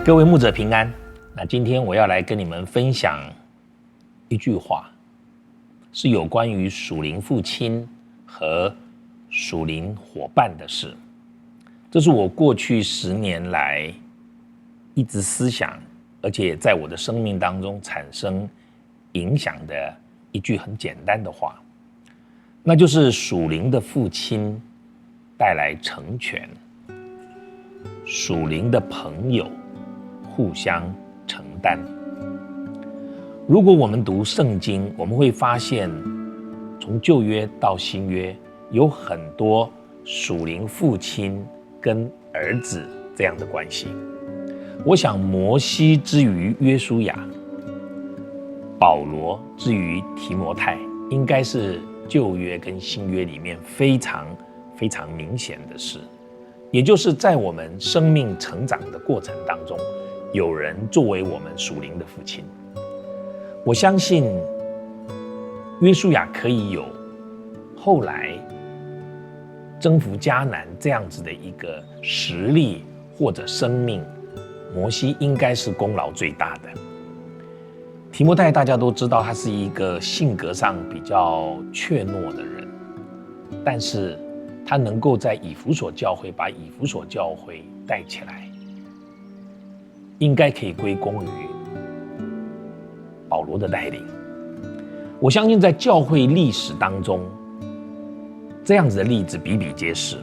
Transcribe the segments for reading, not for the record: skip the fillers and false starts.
各位牧者平安。那今天我要来跟你们分享一句话，是有关于属灵父亲和属灵伙伴的事。这是我过去10年来一直思想，而且在我的生命当中产生影响的一句很简单的话，那就是属灵的父亲带来成全，属灵的朋友互相承担。如果我们读圣经，我们会发现从旧约到新约有很多属灵父亲跟儿子这样的关系。我想摩西之于约书亚，保罗之于提摩太，应该是旧约跟新约里面非常非常明显的事。也就是在我们生命成长的过程当中，有人作为我们属灵的父亲。我相信约书亚可以有后来征服迦南这样子的一个实力或者生命，摩西应该是功劳最大的。提摩太大家都知道，他是一个性格上比较怯懦的人，但是他能够在以弗所教会把以弗所教会带起来，应该可以归功于保罗的带领。我相信在教会历史当中，这样子的例子比比皆是。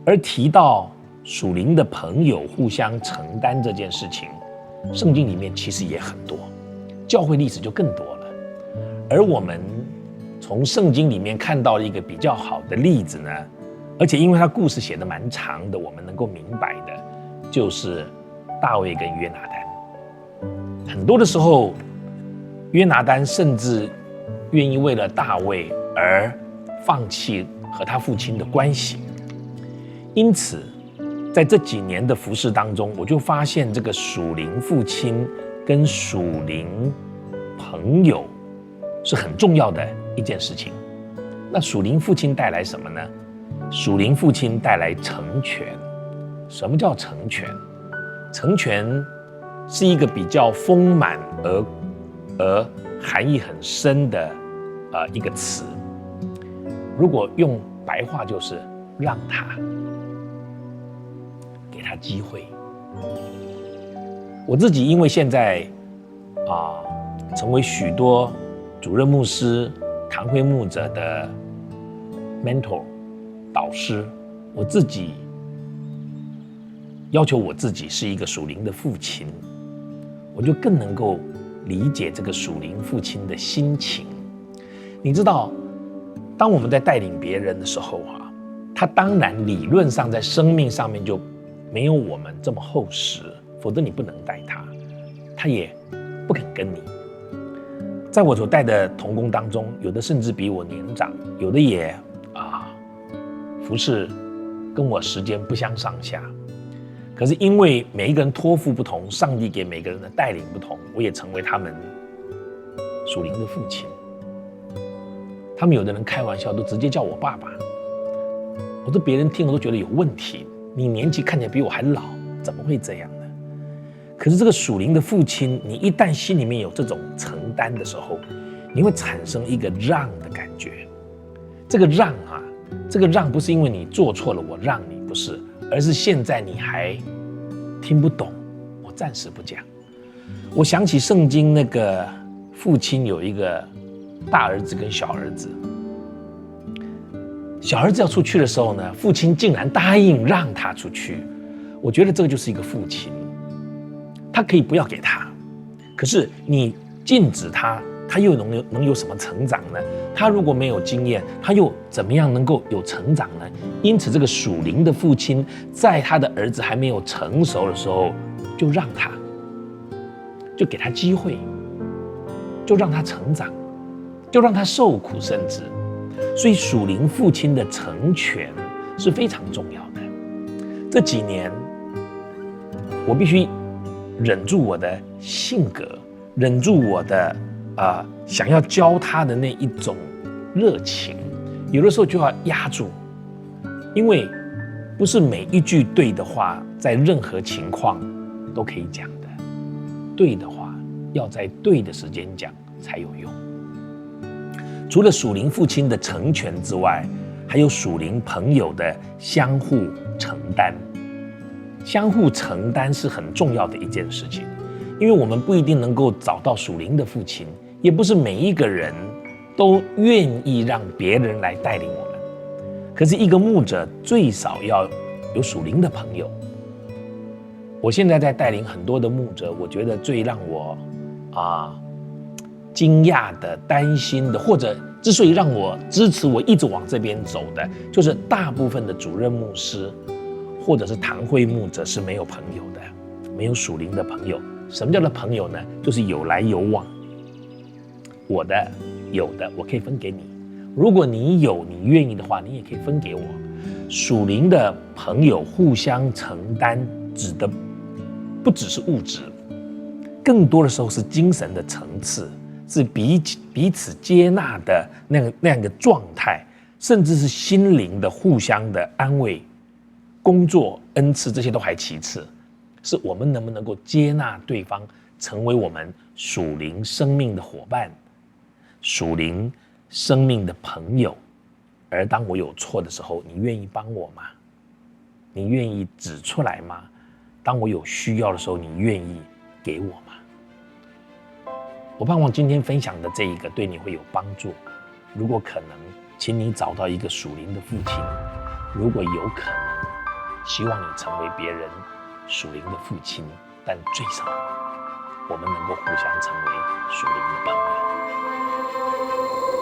而提到属灵的朋友互相承担这件事情，圣经里面其实也很多，教会历史就更多了。而我们从圣经里面看到了一个比较好的例子呢，而且因为他故事写得蛮长的，我们能够明白的就是大卫跟约拿单。很多的时候，约拿单甚至愿意为了大卫而放弃和他父亲的关系。因此在这几年的服事当中，我就发现这个属灵父亲跟属灵朋友是很重要的一件事情。那属灵父亲带来什么呢？属灵父亲带来成全。什么叫成全？成全是一个比较丰满而含义很深的一个词。如果用白话就是让他，给他机会。我自己因为现在成为许多主任牧师、堂会牧者的 mentor 导师，我自己要求我自己是一个属灵的父亲，我就更能够理解这个属灵父亲的心情。你知道，当我们在带领别人的时候他当然理论上在生命上面就没有我们这么厚实，否则你不能带他，他也不肯跟你。在我所带的同工当中，有的甚至比我年长，有的也服事跟我时间不相上下。可是因为每一个人托付不同，上帝给每个人的带领不同，我也成为他们属灵的父亲。他们有的人开玩笑都直接叫我爸爸，我说别人听我都觉得有问题，你年纪看起来比我还老，怎么会这样呢？可是这个属灵的父亲，你一旦心里面有这种承担的时候，你会产生一个让的感觉。这个让不是因为你做错了我让你，不是，而是现在你还听不懂，我暂时不讲。我想起圣经那个父亲有一个大儿子跟小儿子，小儿子要出去的时候呢，父亲竟然答应让他出去。我觉得这个就是一个父亲，他可以不要给他，可是你禁止他，他又能有什么成长呢？他如果没有经验，他又怎么样能够有成长呢？因此这个属灵的父亲在他的儿子还没有成熟的时候，就让他，就给他机会，就让他成长，就让他受苦甚至。所以属灵父亲的成全是非常重要的。这几年我必须忍住我的性格，忍住我的想要教他的那一种热情，有的时候就要压住，因为不是每一句对的话，在任何情况都可以讲的。对的话，要在对的时间讲才有用。除了属灵父亲的成全之外，还有属灵朋友的相互承担。相互承担是很重要的一件事情，因为我们不一定能够找到属灵的父亲，也不是每一个人都愿意让别人来带领我们。可是一个牧者最少要有属灵的朋友。我现在在带领很多的牧者，我觉得最让我惊讶的、担心的，或者之所以让我支持我一直往这边走的，就是大部分的主任牧师或者是堂会牧者是没有朋友的，没有属灵的朋友。什么叫做朋友呢？就是有来有往，我的有的我可以分给你，如果你有你愿意的话，你也可以分给我。属灵的朋友互相承担，指的不只是物质，更多的时候是精神的层次，是彼此接纳的那样的状态，甚至是心灵的互相的安慰。工作恩赐这些都还其次，是我们能不能够接纳对方，成为我们属灵生命的伙伴，属灵生命的朋友。而当我有错的时候，你愿意帮我吗？你愿意指出来吗？当我有需要的时候，你愿意给我吗？我盼望今天分享的这一个对你会有帮助。如果可能，请你找到一个属灵的父亲；如果有可能，希望你成为别人属灵的父亲，但最少我们能够互相成为属灵的朋友。